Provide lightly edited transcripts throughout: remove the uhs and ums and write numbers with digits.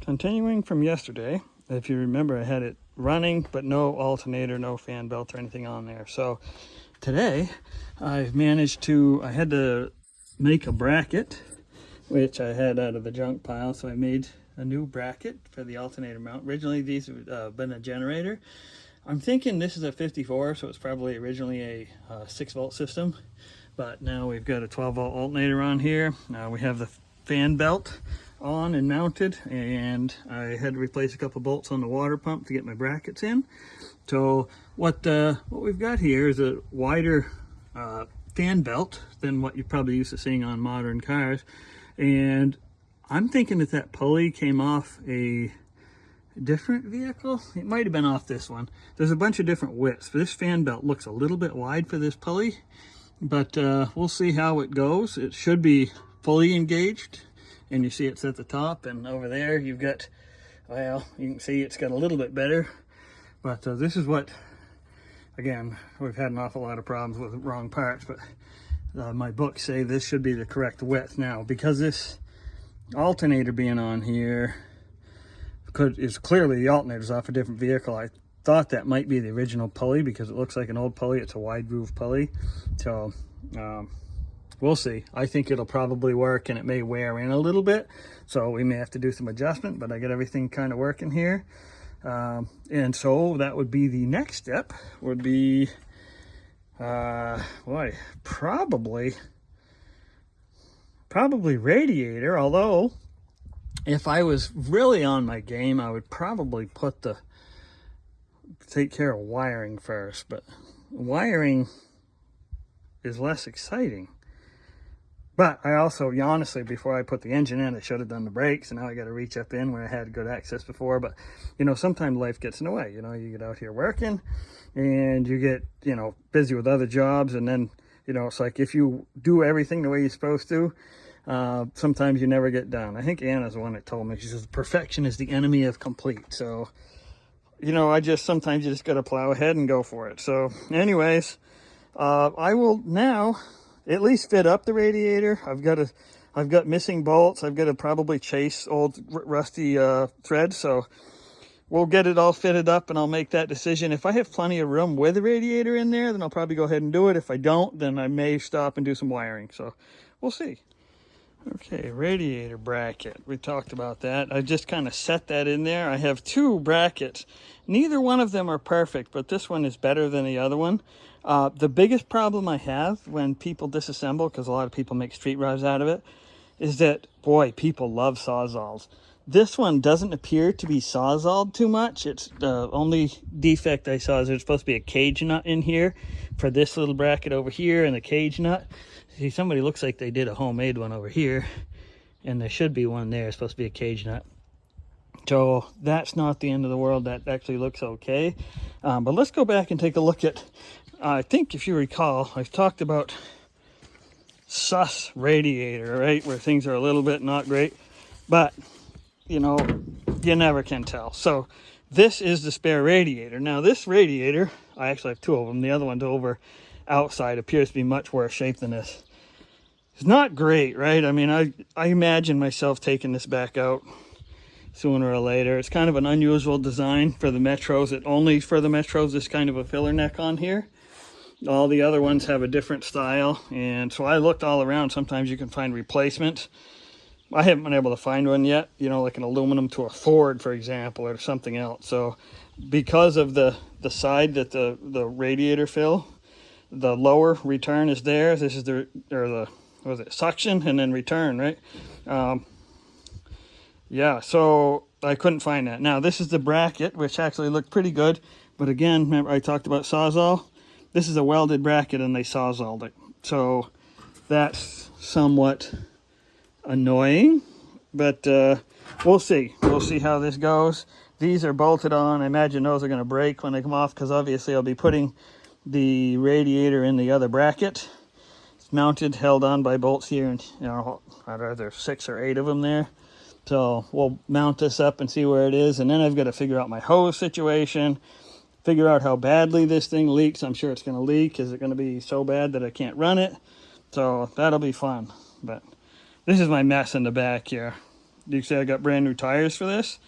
Continuing from yesterday, if you remember, I had it running, but no alternator, no fan belt or anything on there. So today I've managed to, I had to make a bracket, which I had out of the junk pile. So I made a new bracket for the alternator mount. Originally these have been a generator. I'm thinking this is a 54, so it's probably originally a 6-volt system. But now we've got a 12-volt alternator on here. We have the fan belt on and mounted, and I had to replace a couple bolts on the water pump to get my brackets in. So what we've got here is a wider fan belt than what you're probably used to seeing on modern cars, and I'm thinking that pulley came off a different vehicle. It might have been off this one. There's a bunch of different widths. This fan belt looks a little bit wide for this pulley, but we'll see how it goes. It should be fully engaged, and you see it's at the top, and over there you've got, well, you can see it's got a little bit better, but this is what, again, we've had an awful lot of problems with wrong parts, but my books say this should be the correct width. Now, because this alternator being on here is clearly the alternator's off a different vehicle, I thought that might be the original pulley because it looks like an old pulley. It's a wide groove pulley. So we'll see. I think it'll probably work, and it may wear in a little bit, so we may have to do some adjustment, but I got everything kind of working here. And so that would be the next step, would be probably radiator. Although if I was really on my game, I would probably take care of wiring first, but wiring is less exciting. But I also, honestly, before I put the engine in, I should have done the brakes, and now I got to reach up in where I had good access before. But, you know, sometimes life gets in the way. You know, you get out here working, and you get, you know, busy with other jobs, and then, you know, it's like if you do everything the way you're supposed to, sometimes you never get done. I think Anna's the one that told me, she says, perfection is the enemy of complete. So, you know, sometimes you just got to plow ahead and go for it. So anyways, I will now at least fit up the radiator. I've got missing bolts. I've got to probably chase old rusty threads. So we'll get it all fitted up, and I'll make that decision. If I have plenty of room with the radiator in there, then I'll probably go ahead and do it. If I don't, then I may stop and do some wiring. So we'll see. Okay, radiator bracket. We talked about that. I just kind of set that in there. I have two brackets. Neither one of them are perfect, but this one is better than the other one. The biggest problem I have when people disassemble, because a lot of people make street rods out of it, is that, boy, people love Sawzalls. This one doesn't appear to be Sawzalled too much. It's the only defect I saw is there's supposed to be a cage nut in here for this little bracket over here, and the cage nut. See, somebody looks like they did a homemade one over here, and there should be one there. It's supposed to be a cage nut. So that's not the end of the world. That actually looks okay. But let's go back and take a look at, I think if you recall, I've talked about sus radiator, right? Where things are a little bit not great, but you know, you never can tell. So this is the spare radiator. Now this radiator, I actually have two of them. The other one's over outside, appears to be much worse shape than this. It's not great, right? I mean, I imagine myself taking this back out sooner or later. It's kind of an unusual design for the Metros. Only for the Metros, this kind of a filler neck on here. All the other ones have a different style, and so I looked all around. Sometimes you can find replacements. I haven't been able to find one yet, you know, like an aluminum to a Ford, for example, or something else. So because of the side that the radiator fill, the lower return is there. This is the what was it, suction and then return, right? Yeah, so I couldn't find that. Now this is the bracket, which actually looked pretty good, but again, remember I talked about Sawzall. This is a welded bracket, and they Sawzalled it, so that's somewhat annoying, but we'll see how this goes. These are bolted on. I imagine those are going to break when they come off, because obviously I'll be putting the radiator in the other bracket. It's mounted, held on by bolts here, and you know, there's 6 or 8 of them there. So we'll mount this up and see where it is, and then I've got to figure out my hose situation, figure out how badly this thing leaks. I'm sure it's going to leak. Is it going to be so bad that I can't run it? So that'll be fun. But this is my mess in the back here. You can see I got brand new tires for this.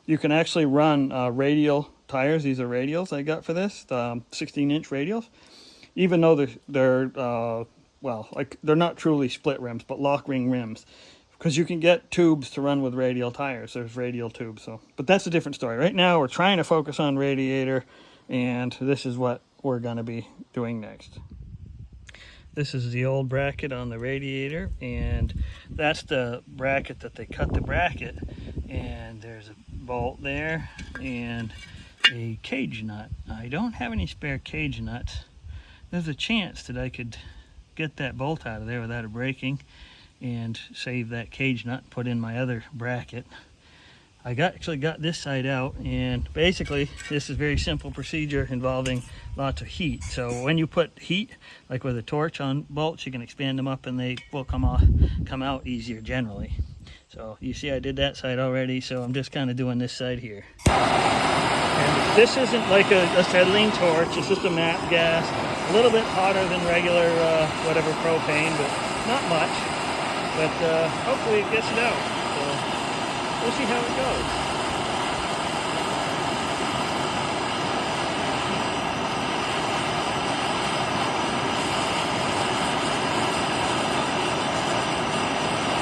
You can actually run radial tires. These are radials I got for this, 16-inch radials. Even though they're well, like they're not truly split rims, but lock ring rims. Because you can get tubes to run with radial tires. There's radial tubes. So, but that's a different story. Right now we're trying to focus on radiator, and this is what we're going to be doing next. This is the old bracket on the radiator, and that's the bracket that they cut the bracket, and there's a bolt there and a cage nut. I don't have any spare cage nuts. There's a chance that I could get that bolt out of there without it breaking and save that cage nut, put in my other bracket. I actually got this side out, and basically this is a very simple procedure involving lots of heat. So when you put heat, like with a torch on bolts, you can expand them up and they will come out easier generally. So you see I did that side already, so I'm just kind of doing this side here. And this isn't like a acetylene torch, it's just a matte gas, a little bit hotter than regular whatever propane, but not much. But hopefully it gets it out. So we'll see how it goes.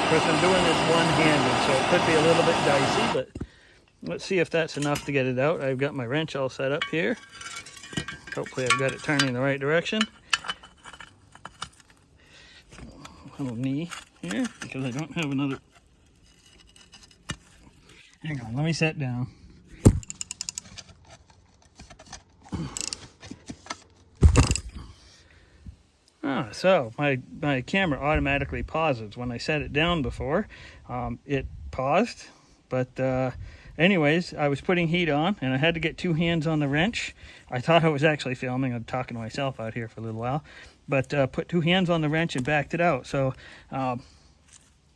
Of course, I'm doing this one-handed, so it could be a little bit dicey, but let's see if that's enough to get it out. I've got my wrench all set up here. Hopefully I've got it turning the right direction. A little knee here, because I don't have another. Hang on, let me sit down. So my camera automatically pauses. When I set it down before, it paused. But anyways, I was putting heat on, and I had to get two hands on the wrench. I thought I was actually filming. I'm talking to myself out here for a little while. But put two hands on the wrench and backed it out. So,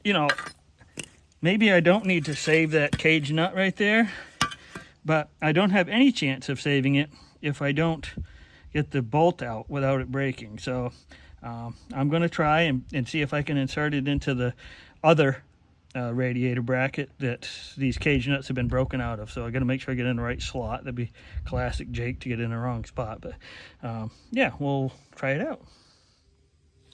you know, maybe I don't need to save that cage nut right there, but I don't have any chance of saving it if I don't get the bolt out without it breaking. So I'm going to try and see if I can insert it into the other radiator bracket that these cage nuts have been broken out of. So I got to make sure I get in the right slot. That'd be classic Jake to get in the wrong spot. But yeah, we'll try it out.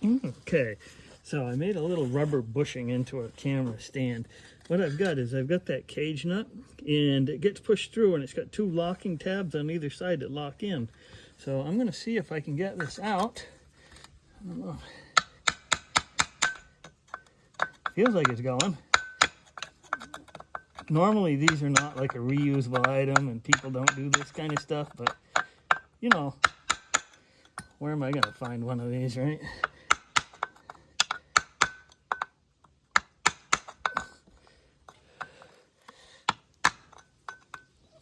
Okay, so I made a little rubber bushing into a camera stand. What I've got is I've got that cage nut, and it gets pushed through, and it's got two locking tabs on either side that lock in. So I'm going to see if I can get this out. I don't know. Feels like it's going. Normally these are not like a reusable item, and people don't do this kind of stuff, but you know, where am I going to find one of these, right?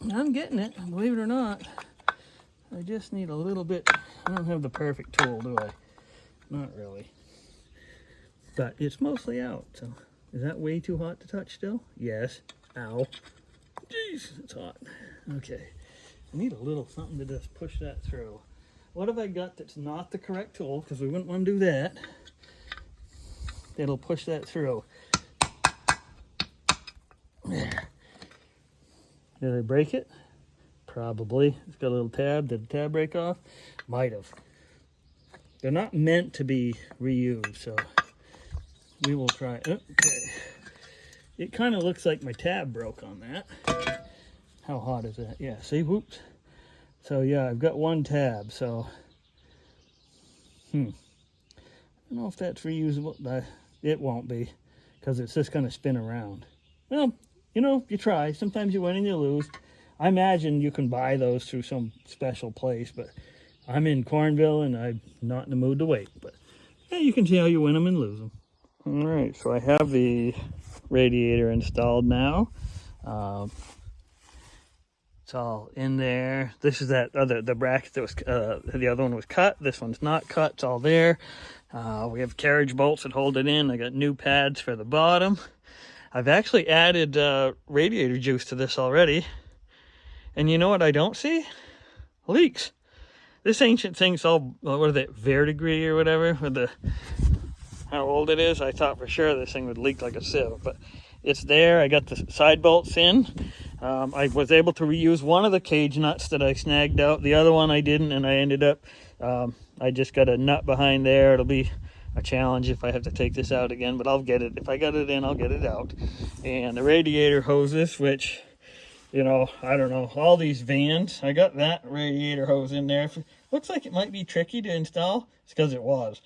I'm getting it, believe it or not. I just need a little bit. I don't have the perfect tool, do I? Not really. But it's mostly out. So is that way too hot to touch still? Yes. Ow. Jeez, it's hot. Okay. I need a little something to just push that through. What have I got that's not the correct tool? Because we wouldn't want to do that. It'll push that through. There. Did I break it? Probably. It's got a little tab. Did the tab break off? Might have. They're not meant to be reused, so we will try. Okay. It kind of looks like my tab broke on that. How hot is that? Yeah, see? Whoops. So yeah, I've got one tab, so I don't know if that's reusable. It won't be, because it's just going to spin around. Well, you know, you try. Sometimes you win and you lose. I imagine you can buy those through some special place, but I'm in Cornville and I'm not in the mood to wait. But yeah, you can see how you win them and lose them. All right, so I have the radiator installed now. It's all in there. This is the bracket that was, the other one was cut. This one's not cut, it's all there. We have carriage bolts that hold it in. I got new pads for the bottom. I've actually added radiator juice to this already. And you know what I don't see? Leaks. This ancient thing's all, what is it, verdigris or whatever, with the how old it is. I thought for sure this thing would leak like a sieve, but it's there. I got the side bolts in. I was able to reuse one of the cage nuts that I snagged out. The other one I didn't, and I ended up, I just got a nut behind there. It'll be a challenge if I have to take this out again, but I'll get it. If I got it in, I'll get it out. And the radiator hoses, which, you know, I don't know, all these vans, I got that radiator hose in there. Looks like it might be tricky to install. It's because it was.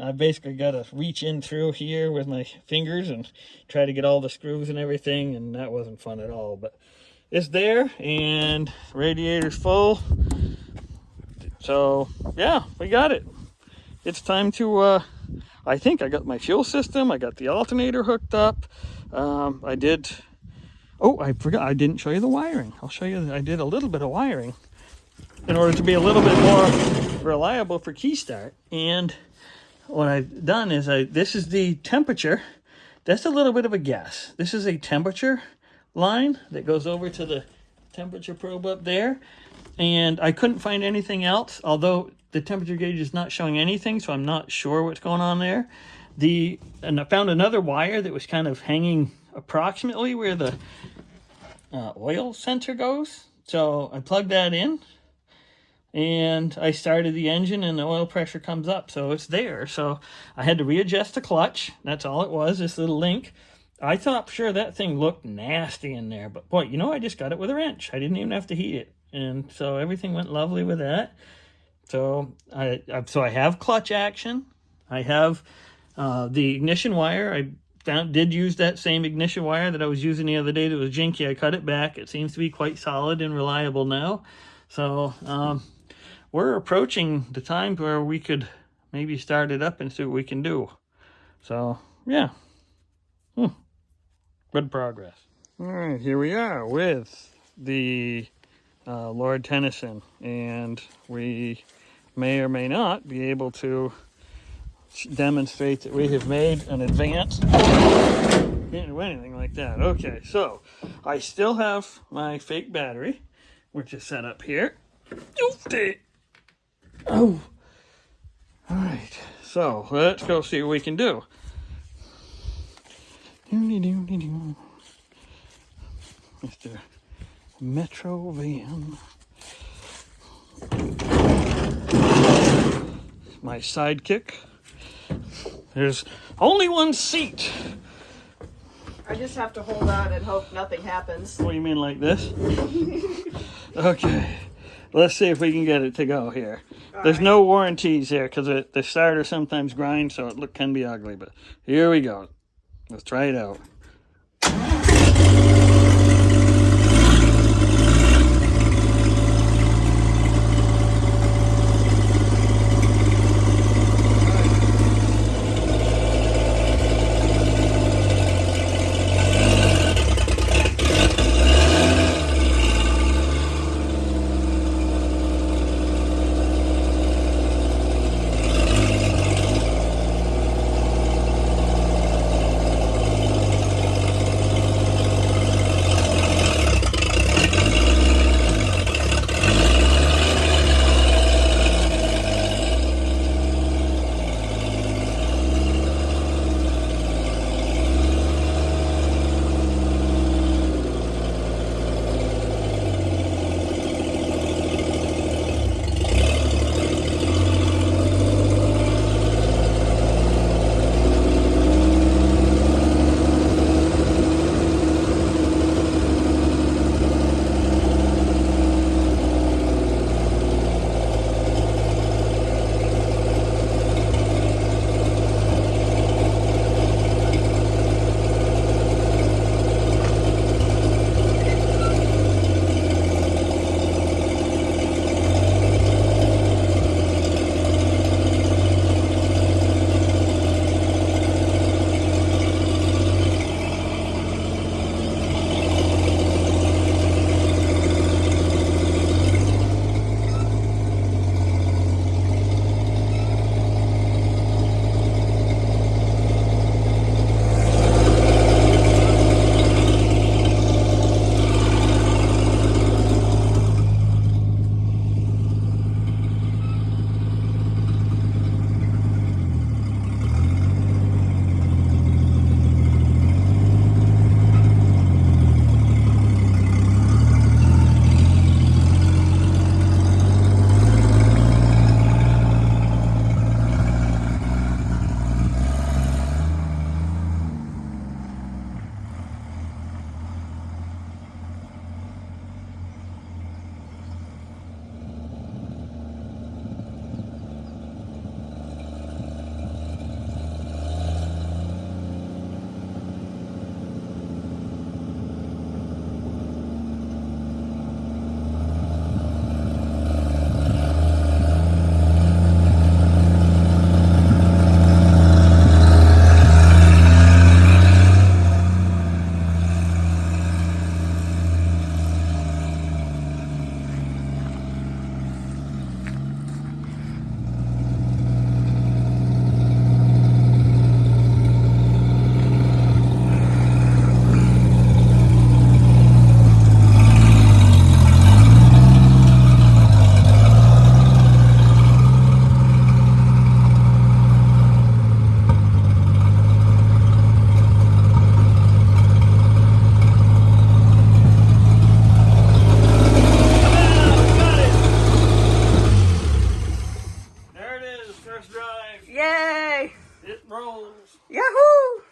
I basically got to reach in through here with my fingers and try to get all the screws and everything, and that wasn't fun at all. But it's there, and radiator's full. So, yeah, we got it. It's time to, I think I got my fuel system. I got the alternator hooked up. I forgot, I didn't show you the wiring. I'll show you, I did a little bit of wiring in order to be a little bit more reliable for key start. And what I've done is this is the temperature. That's a little bit of a guess. This is a temperature line that goes over to the temperature probe up there. And I couldn't find anything else, although the temperature gauge is not showing anything, so I'm not sure what's going on there. And I found another wire that was kind of hanging approximately where the oil sensor goes. So I plugged that in, and I started the engine, and the oil pressure comes up, so it's there. So I had to readjust the clutch. That's all it was, this little link. I thought sure that thing looked nasty in there, but boy, you know, I just got it with a wrench. I didn't even have to heat it, and so everything went lovely with that. So I have clutch action. I have the ignition wire. I did use that same ignition wire that I was using the other day that was jinky. I cut it back. It seems to be quite solid and reliable now. So we're approaching the time where we could maybe start it up and see what we can do. So, yeah. Good progress. All right, here we are with the Lord Tennyson, and we may or may not be able to demonstrate that we have made an advance. Can't do anything like that. Okay, so I still have my fake battery, which is set up here. Oh, all right. So let's go see what we can do. Mr. Metro van. My sidekick. There's only one seat. I just have to hold on and hope nothing happens. What do you mean, like this? Okay. Let's see if we can get it to go here. There's no warranties here because the starter sometimes grinds, so it can be ugly. But here we go. Let's try it out. Yahoo!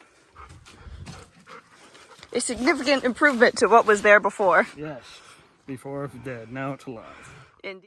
A significant improvement to what was there before. Yes. Before it was dead. Now it's alive.